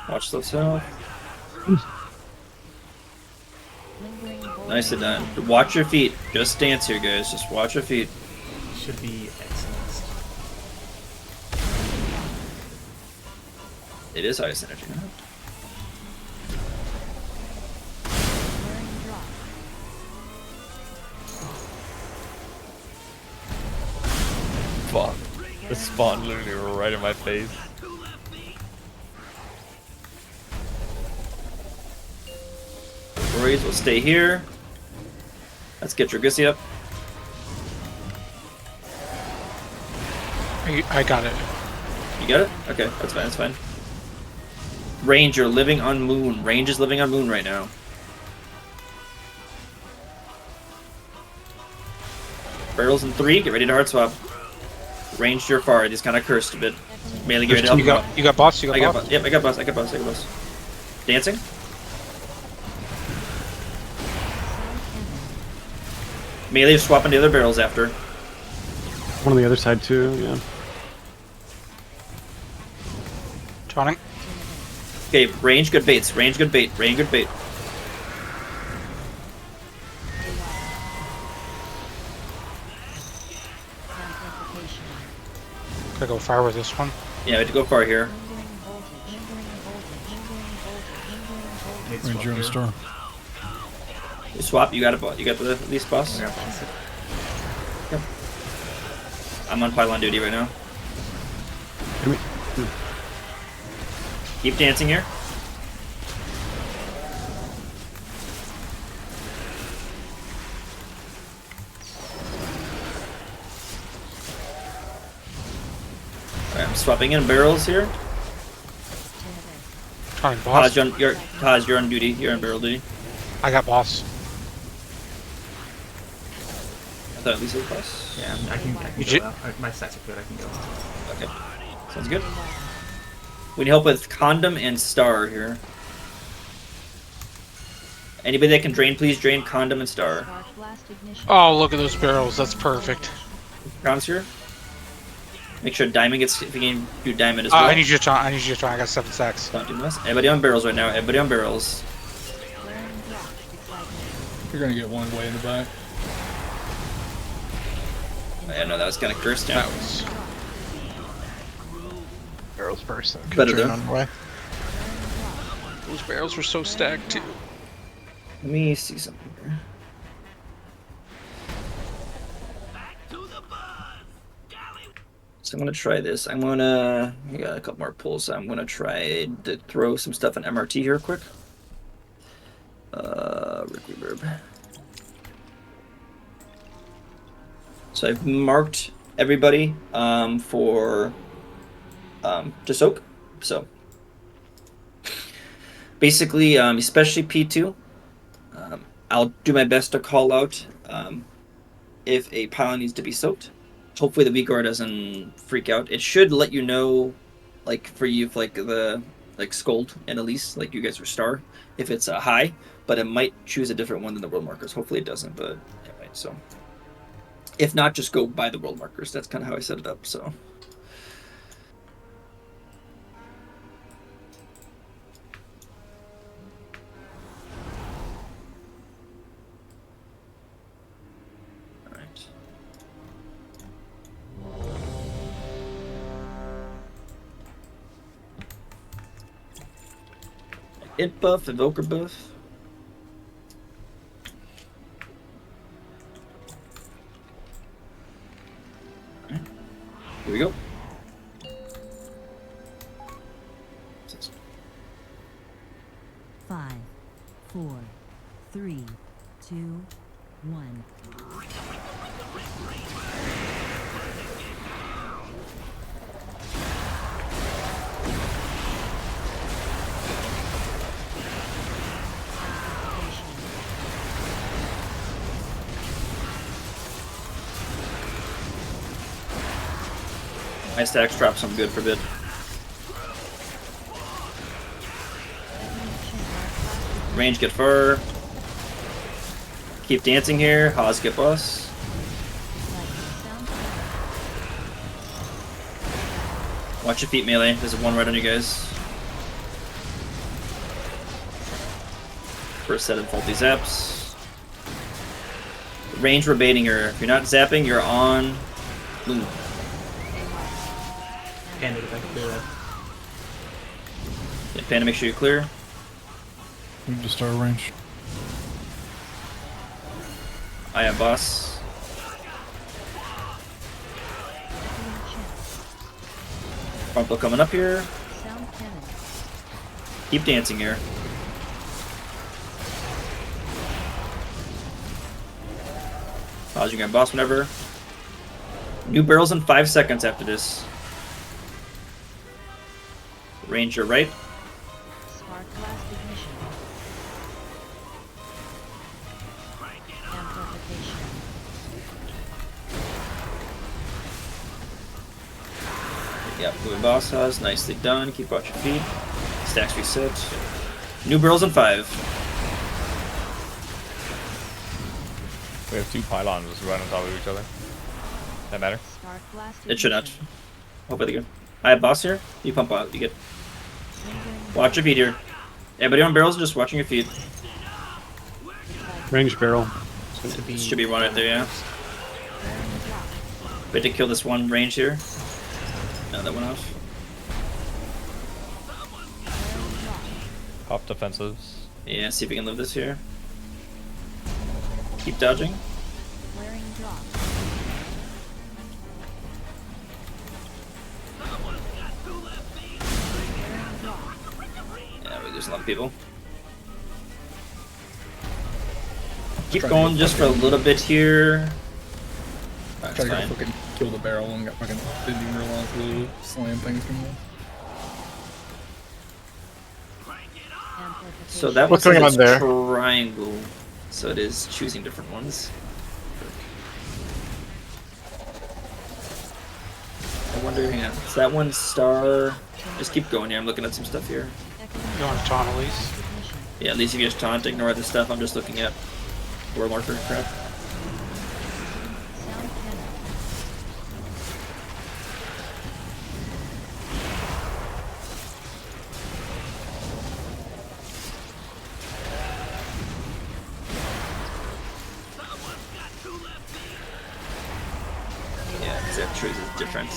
Watch those health. Nicely done. Watch your feet. Just dance here, guys. Just watch your feet. Should be excellent. It is highest energy. Fuck. The spawn literally right in my face. Worries will stay here. Let's get your Gussie up. I got it. You got it? Okay, that's fine, that's fine. Range, you're living on moon. Range is living on moon right now. Barrels in 3, get ready to hard swap. Ranged, you're far. He's kind of cursed a bit. Melee, get ready to help him out. You got boss, you I got got boss. Yep, I got boss, I got boss, I got boss. Dancing? Melee is swapping the other barrels after. One on the other side too, yeah. Taught him. Okay, range, good baits. Range, good bait. Range, good bait. Gotta go far with this one. Yeah, we have to go far here. Need to swap Ranger on here. star. You swap. You got it. You got the least boss. I got boss. Yep. I'm on pylon duty right now. Keep dancing here. Alright, I'm swapping in barrels here. Tonic boss. Taj, you're on duty. You're on barrel duty. I got boss. I thought at least it was boss. Yeah, I can go out. My stats are good. I can go. Okay, sounds good. We need help with condom and star here. Anybody that can drain, please drain condom and star. Oh, look at those barrels. That's perfect. Crowns here. Make sure diamond gets. If you can do diamond as well. I need you to try. I need you to try. I got 7 stacks. Don't do this. Everybody on barrels right now. Everybody on barrels. You're gonna get one way in the back. I know that was kind of cursed. Yeah. That was Barrels first. Better though. On the way. those barrels were so stacked too. Let me see something here. So I'm gonna try this. I got a couple more pulls. So I'm gonna try to throw some stuff in MRT here quick. Reverb. So I've marked everybody for to soak. So basically, especially P2, I'll do my best to call out if a pylon needs to be soaked. Hopefully the weak guard doesn't freak out. It should let you know, like for you, if like the Scold and Elise, like you guys are star, if it's a high, but it might choose a different one than the world markers. Hopefully it doesn't, but anyway, so if not, just go by the world markers. That's kind of how I set it up. So. Int buff, evoker buff. Alright. Here we go. Five, 4, 3, 2, 1. My stacks drop some good for bid. Range get fur. Keep dancing here. Haas get boss. Watch your feet melee. There's one right on you guys. First set of faulty zaps. Range we're baiting here. If you're not zapping, you're on Loom. Panda, if I can clear that. Yeah, Panda, make sure you clear. Move to star range. I have boss. Frontal coming up here. Keep dancing here. Pause, you can boss whenever. New barrels in 5 seconds after this. Ranger right. Spark blast ignition. Amplification. Yep, moving boss has. Nicely done. Keep watch your feet. Stacks reset. New barrels in 5. We have 2 pylons right on top of each other. That matter? Spark blast It should not. Hopefully good. I have boss here. You pump out. You get. Watch your feet here. Everybody on barrels, just watching your feet. Range barrel. Should be one right there, yeah. Wait to kill this one range here. No, that went off. Off defensives. Yeah, see if we can live this here. Keep dodging. Flaring drop. Yeah, we lose a lot of people. Keep going just for a little bit here. That's Try to fine. fucking kill the barrel and got fucking didn't even realize the slam things from there. So that What's one going says on there? triangle. So it is choosing different ones. I wonder, yeah. So that one star. Just keep going here. I'm looking at some stuff here. You want to taunt Elise? Yeah, at least if you just taunt, ignore the stuff. I'm just looking at world marker crap. Yeah, that trees is different.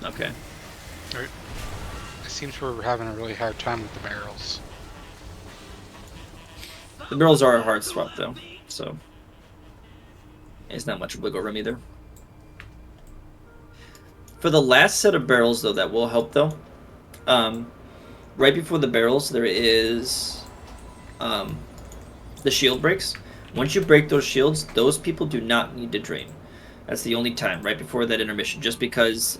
Okay. It seems we're having a really hard time with the barrels. The barrels are a hard swap though, so it's not much wiggle room either. For the last set of barrels though, that will help though. Right before the barrels, there is the shield breaks. Once you break those shields, those people do not need to drain. That's the only time, right before that intermission, just because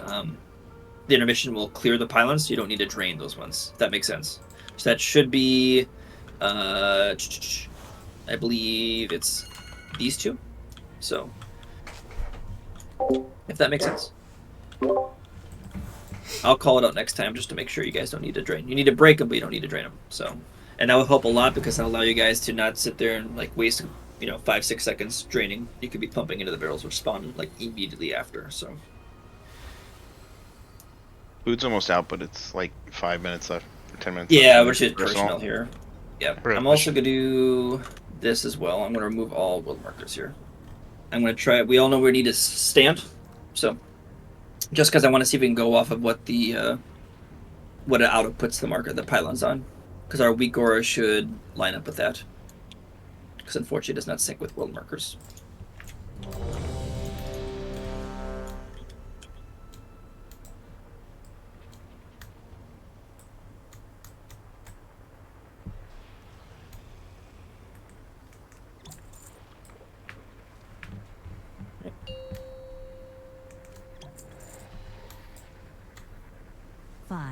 the intermission will clear the pylons, so you don't need to drain those ones, if that makes sense. So that should be, I believe it's these two. So, if that makes sense. I'll call it out next time just to make sure you guys don't need to drain. You need to break them, but you don't need to drain them. So, and that will help a lot because that'll allow you guys to not sit there and like waste, 5-6 seconds draining. You could be pumping into the barrels which spawn like immediately after. So. Food's almost out, but it's like 5 minutes left, 10 minutes. Yeah, left. which is personal here. Yeah, Really? I'm also gonna do this as well. I'm gonna remove all world markers here. I'm gonna try. We all know we need to stand, so just because I want to see if we can go off of what the what it auto puts the marker, the pylons on, because our weak aura should line up with that. Because unfortunately, it does not sync with world markers.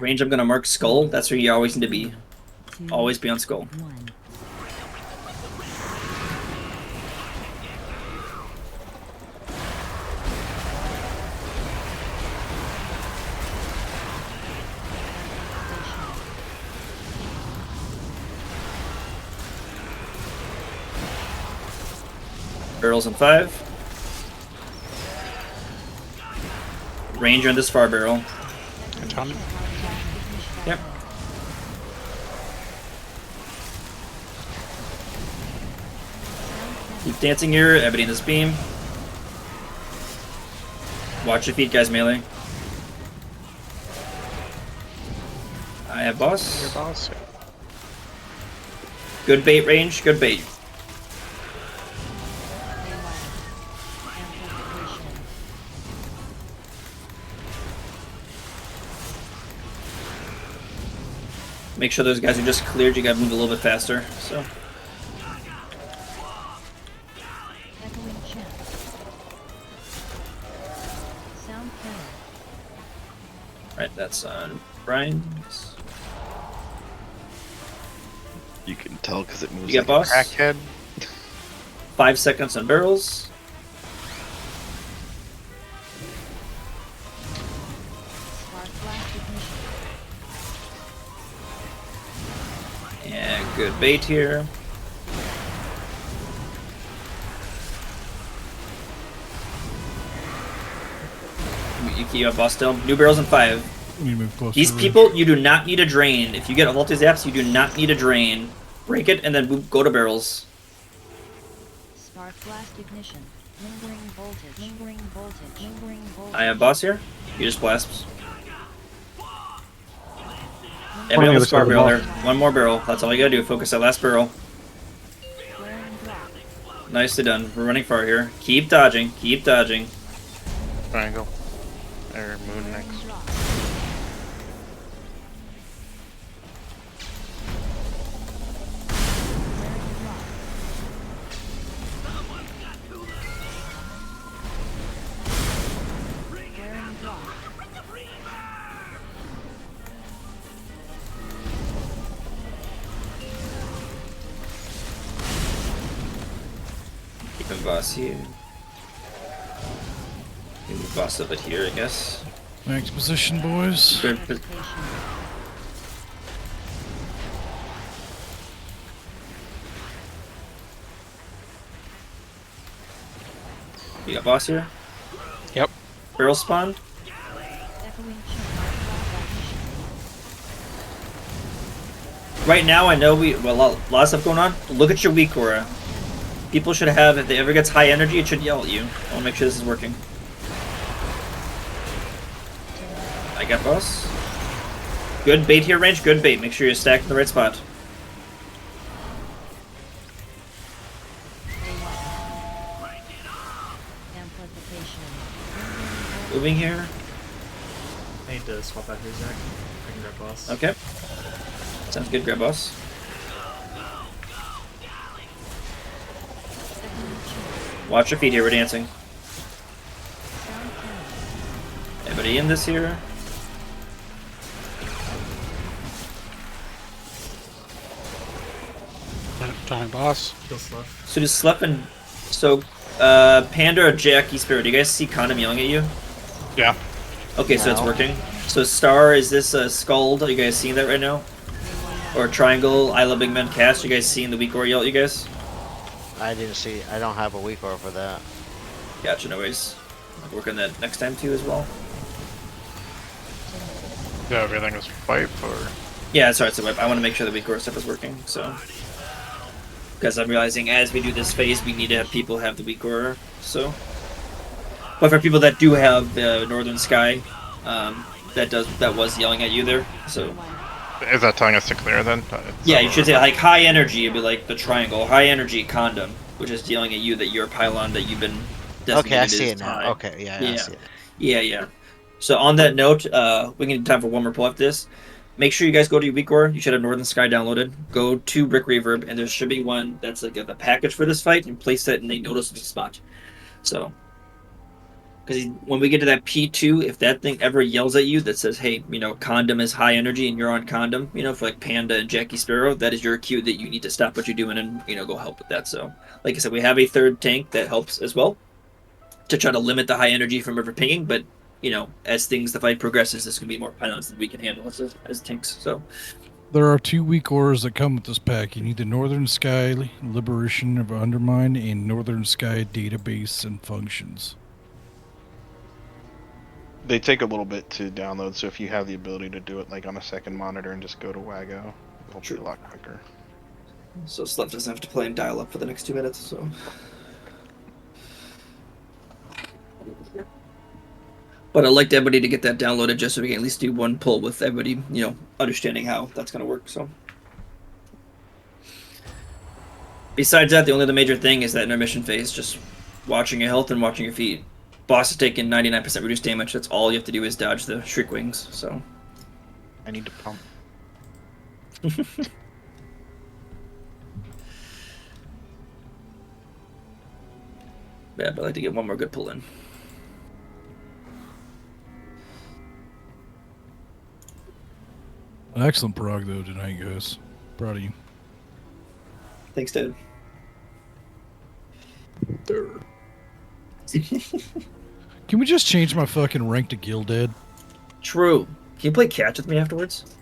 Range, I'm gonna mark skull. That's where you always need to be. Always be on skull. Barrels in 5. Ranger on this far barrel. Yep. Keep dancing here, everybody in this beam. Watch your feet, guys, melee. I have boss. Your boss. Good bait range, good bait. Make sure those guys are just cleared. You gotta move a little bit faster. So. Right, that's on Brian's. You can tell because it moves You like got boss? a crackhead. 5 seconds on barrels. Yeah, good bait here. You have boss still. New barrels in 5. We need to move closer. These people, you do not need a drain. If you get multi zaps, you do not need a drain. Break it and then go to barrels. Spark blast ignition. Lingering voltage. Lingering voltage. Lingering voltage. I have boss here. You just blast. Everybody on the the squad other side barrel of the there. One more barrel. That's all you gotta do. Focus that last barrel. Nicely done. We're running far here. Keep dodging. Keep dodging. Triangle. Or moon next. Keeping boss here. Move boss a bit here, I guess. Max position, boys. Good. You got boss here? Yep. Barrel spawn? Right now, I know a lot of stuff going on. Look at your weak aura. People should have, if it ever gets high energy, it should yell at you. I want to make sure this is working. I got boss. Good bait here, range. Good bait. Make sure you're stacked in the right spot. Moving here. I need to swap out here, Zach. I can grab boss. Okay. Sounds good. Grab boss. Watch your feet here. We're dancing. Anybody in this here? Dying boss. Kill Sluff. So does Sluff and Panda or Jackie Spirit? Do you guys see Condom yelling at you? Yeah. Okay, so it's working. So Star, is this a Scald? Are you guys seeing that right now? Or Triangle, I Love Big Men Cast? You guys seeing the weak aura yell at you guys? I didn't see. I don't have a weak aura for that. Gotcha, no worries. I'll work on that next time too as well. Yeah, everything is wipe or. Yeah, sorry, it's a whip. I want to make sure the weak aura stuff is working, so. Because I'm realizing as we do this phase, we need to have people have the weak aura, so. But for people that do have Northern Sky, that was yelling at you there, so. Is that telling us to clear then? Yeah, you should say like high energy. It'd be like the triangle. High energy condom, which is yelling at you that your pylon that you've been designated Okay, I see it now. high. Okay, yeah, I see it. Yeah. So on that note, we need time for one more pull after this. Make sure you guys go to your weak aura. You should have Northern Sky downloaded. Go to Brick Reverb, and there should be one that's like the package for this fight, and place that in a noticeable spot. So. Because when we get to that P2, if that thing ever yells at you that says, hey, condom is high energy and you're on condom, for like Panda and Jackie Sparrow, that is your cue that you need to stop what you're doing and, go help with that. So, like I said, we have a third tank that helps as well to try to limit the high energy from ever pinging. But, as the fight progresses, there's going to be more pylons that we can handle as tanks. So, There are 2 weak auras that come with this pack. You need the Northern Sky Liberation of Undermine and Northern Sky Database and Functions. They take a little bit to download, so if you have the ability to do it like on a second monitor and just go to Wago, it'll be a lot quicker. So Sluff doesn't have to play and dial up for the next 2 minutes, so. But I'd like everybody to get that downloaded just so we can at least do one pull with everybody, understanding how that's going to work, so. Besides that, the only other major thing is that intermission phase, just watching your health and watching your feet. Boss is taking 99% reduced damage. That's all you have to do is dodge the Shriek Wings, so. I need to pump. Yeah, but I'd like to get one more good pull in. An excellent prog though tonight, guys. Proud of you. Thanks, Dad. Can we just change my fucking rank to Gilded? True. Can you play catch with me afterwards?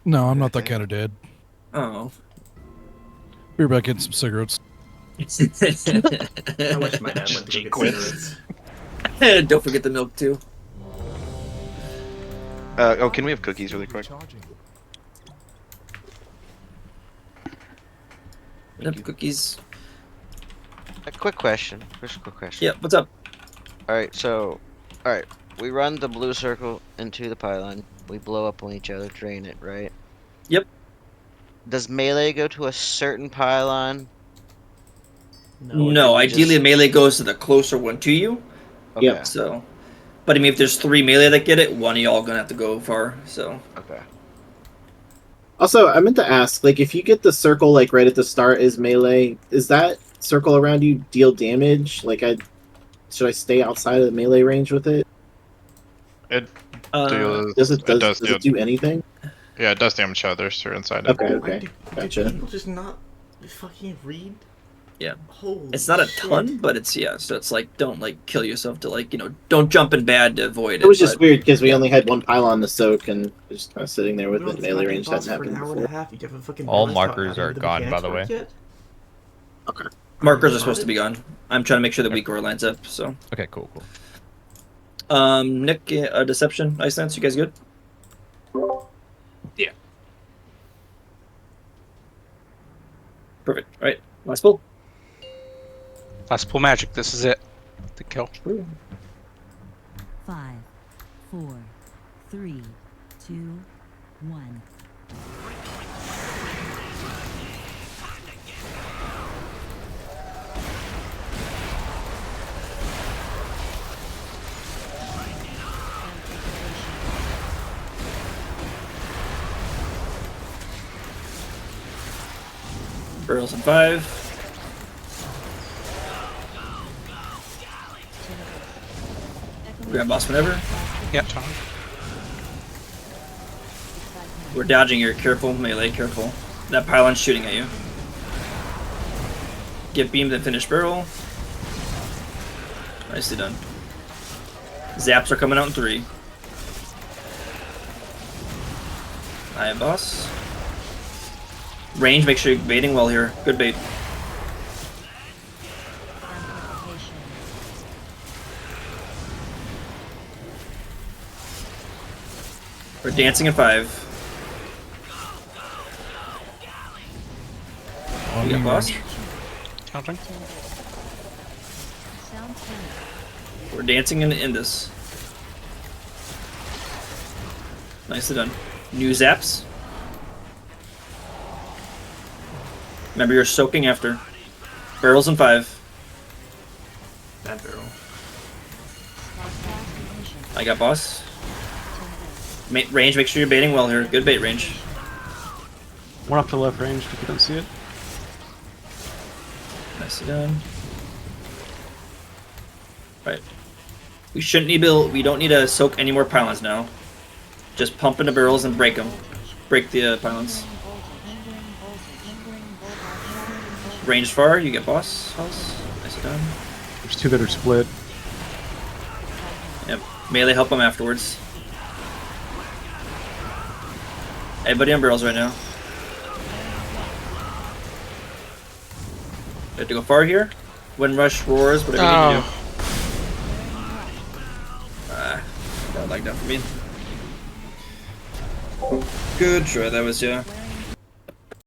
No, I'm not that kind of dead. Oh. Be right back getting some cigarettes. I wish my dad went to go get cigarettes. Don't forget the milk too. Can we have cookies really quick? Yep, cookies. A quick question. Just a quick question. Yeah, what's up? Alright, so... Alright. We run the blue circle into the pylon. We blow up on each other, drain it, right? Yep. Does melee go to a certain pylon? No, ideally melee goes to the closer one to you. Okay. So, but I mean, if there's 3 melee that get it, one of y'all gonna have to go far. So. Okay. Also, I meant to ask, like, if you get the circle like right at the start is melee, is that circle around you deal damage? Like, should I stay outside of the melee range with it? It does it do anything? Yeah, it does damage to others who are inside Okay, it. okay, gotcha. People just not fucking read. Yeah. Holy It's not a shit. ton, but it's so it's like don't like kill yourself to like don't jump in bad to avoid it. It was just but, weird because we only had one pylon to soak and just kind of sitting there with Bro, it. this Melee fucking range boss hadn't for an happened hour and a before. half. You haven't fucking All realized how markers are the gone, by mechanics the way. work yet? Okay. Markers are supposed to be gone. I'm trying to make sure the weak ore lines up. So. Okay, cool. Nick, Deception, Icelands, you guys good? Yeah. Perfect. All right, last pull. Last pull magic. This is it. The kill. 5, 4, 3, 2, 1. Barrels in 5. Grab boss whenever. Yep, Tom. We're dodging here. Careful, melee, careful. That pylon's shooting at you. Get beamed and finish barrel. Nicely done. Zaps are coming out in 3. I have boss. Range, make sure you're baiting well here. Good bait. We're dancing in 5. On You got me, boss? Range. Counting. We're dancing in Indus. Nicely done. New zaps. Remember, you're soaking after. Barrels in 5. Bad barrel. I got boss. Range, make sure you're baiting well here. Good bait, range. One up to left range if you don't see it. Nicely done. Right. We shouldn't need we don't need to soak any more pylons now. Just pump into barrels and break them. Break the pylons. Range far, you get boss house. Nicely done. There's 2 that are split. Yep. Melee help them afterwards. Everybody on barrels right now. We have to go far here. Wind rush, roars, whatever you need to do. That like that for me. Good try, that was, yeah.